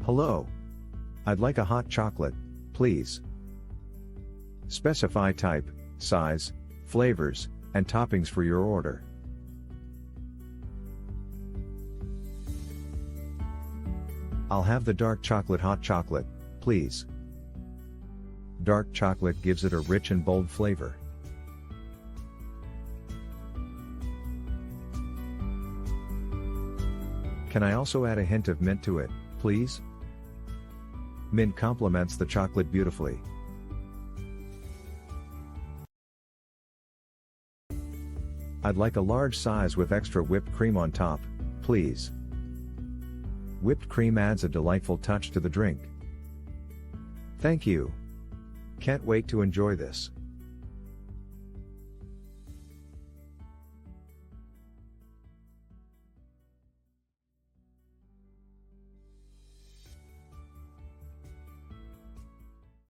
Hello. I'd like a hot chocolate, please. Specify type, size, flavors, and toppings for your order. I'll have the dark chocolate hot chocolate, please. Dark chocolate gives it a rich and bold flavor. Can I also add a hint of mint to it, please? Mint complements the chocolate beautifully. I'd like a large size with extra whipped cream on top, please. Whipped cream adds a delightful touch to the drink. Thank you. Can't wait to enjoy this.